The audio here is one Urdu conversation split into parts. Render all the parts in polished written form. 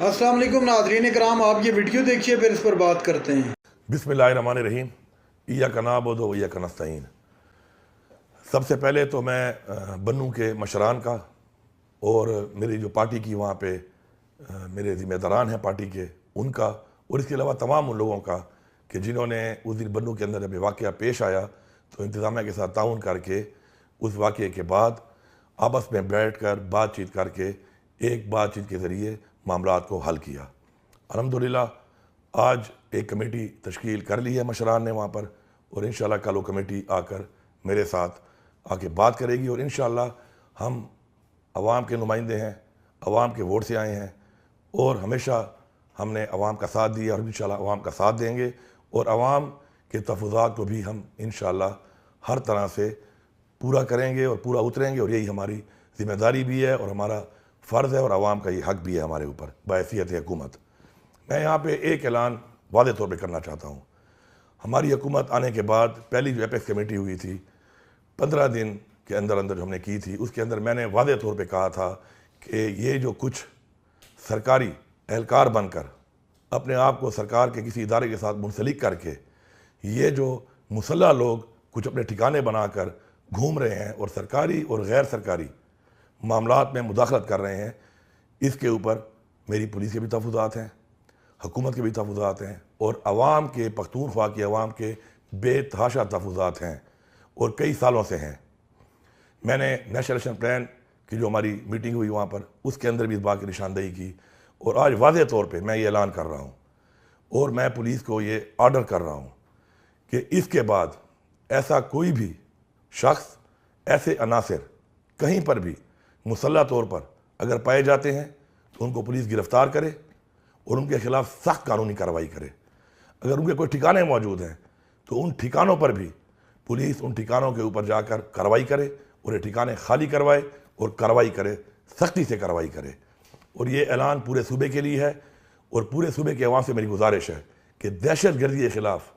السلام علیکم ناظرین کرام، آپ یہ ویڈیو دیکھیے پھر اس پر بات کرتے ہیں۔ بسم اللہ الرحمن الرحیم۔ ایاک نعبد و ایاک نستعین۔ سب سے پہلے تو میں بنو کے مشران کا اور میری جو پارٹی کی وہاں پہ میرے ذمہ داران ہیں پارٹی کے ان کا، اور اس کے علاوہ تمام ان لوگوں کا کہ جنہوں نے اس دن بنو کے اندر جب واقعہ پیش آیا تو انتظامیہ کے ساتھ تعاون کر کے اس واقعے کے بعد آپس میں بیٹھ کر بات چیت کر کے ایک بات چیت کے ذریعے معاملات کو حل کیا۔ الحمدللہ آج ایک کمیٹی تشکیل کر لی ہے مشران نے وہاں پر، اور انشاءاللہ کل وہ کمیٹی آ کر میرے ساتھ آ کے بات کرے گی، اور انشاءاللہ ہم عوام کے نمائندے ہیں، عوام کے ووٹ سے آئے ہیں، اور ہمیشہ ہم نے عوام کا ساتھ دیا اور انشاءاللہ عوام کا ساتھ دیں گے، اور عوام کے تفضات کو بھی ہم انشاءاللہ ہر طرح سے پورا کریں گے اور پورا اتریں گے، اور یہی ہماری ذمہ داری بھی ہے اور ہمارا فرض ہے، اور عوام کا یہ حق بھی ہے ہمارے اوپر بحیثیت حکومت۔ میں یہاں پہ ایک اعلان واضح طور پہ کرنا چاہتا ہوں۔ ہماری حکومت آنے کے بعد پہلی جو ایپیکس کمیٹی ہوئی تھی 15 دن کے اندر جو ہم نے کی تھی، اس کے اندر میں نے واضح طور پہ کہا تھا کہ یہ جو کچھ سرکاری اہلکار بن کر اپنے آپ کو سرکار کے کسی ادارے کے ساتھ منسلک کر کے یہ جو مسلح لوگ کچھ اپنے ٹھکانے بنا کر گھوم رہے ہیں اور سرکاری اور غیر سرکاری معاملات میں مداخلت کر رہے ہیں، اس کے اوپر میری پولیس کے بھی تحفظات ہیں، حکومت کے بھی تحفظات ہیں، اور عوام کے پختونخوا کے عوام کے بے تحاشا تحفظات ہیں، اور کئی سالوں سے ہیں۔ میں نے نیشنل ایکشن پلان کی جو ہماری میٹنگ ہوئی وہاں پر اس کے اندر بھی اس بات کی نشاندہی کی، اور آج واضح طور پہ میں یہ اعلان کر رہا ہوں اور میں پولیس کو یہ آرڈر کر رہا ہوں کہ اس کے بعد ایسا کوئی بھی شخص، ایسے عناصر کہیں پر بھی مسلح طور پر اگر پائے جاتے ہیں تو ان کو پولیس گرفتار کرے اور ان کے خلاف سخت قانونی کارروائی کرے۔ اگر ان کے کوئی ٹھکانے موجود ہیں تو ان ٹھکانوں پر بھی پولیس ان ٹھکانوں کے اوپر جا کر کارروائی کرے اور یہ ٹھکانے خالی کروائے اور کارروائی کرے، سختی سے کارروائی کرے۔ اور یہ اعلان پورے صوبے کے لیے ہے، اور پورے صوبے کے عوام سے میری گزارش ہے کہ دہشت گردی کے خلاف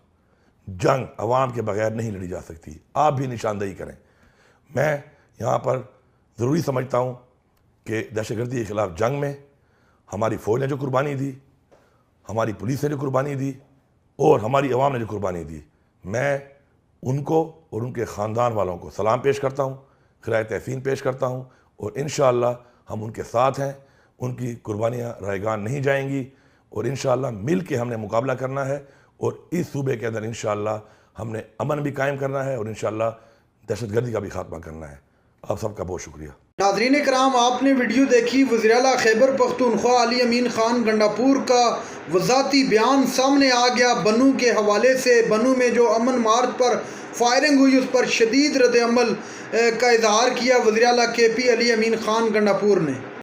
جنگ عوام کے بغیر نہیں لڑی جا سکتی۔ آپ بھی نشاندہی کریں۔ میں یہاں پر ضروری سمجھتا ہوں کہ دہشت گردی کے خلاف جنگ میں ہماری فوج نے جو قربانی دی، ہماری پولیس نے جو قربانی دی، اور ہماری عوام نے جو قربانی دی، میں ان کو اور ان کے خاندان والوں کو سلام پیش کرتا ہوں، خراج تحسین پیش کرتا ہوں، اور انشاءاللہ ہم ان کے ساتھ ہیں، ان کی قربانیاں رائیگان نہیں جائیں گی، اور انشاءاللہ مل کے ہم نے مقابلہ کرنا ہے، اور اس صوبے کے اندر انشاءاللہ ہم نے امن بھی قائم کرنا ہے، اور انشاءاللہ دہشت گردی کا بھی خاتمہ کرنا ہے۔ آپ سب کا بہت شکریہ۔ ناظرین کرام، آپ نے ویڈیو دیکھی وزیر اعلیٰ خیبر پختونخوا علی امین خان گنڈاپور کا وضاحتی بیان سامنے آ گیا بنو کے حوالے سے۔ بنو میں جو امن مارچ پر فائرنگ ہوئی اس پر شدید رد عمل کا اظہار کیا وزیر اعلیٰ کے پی علی امین خان گنڈاپور نے۔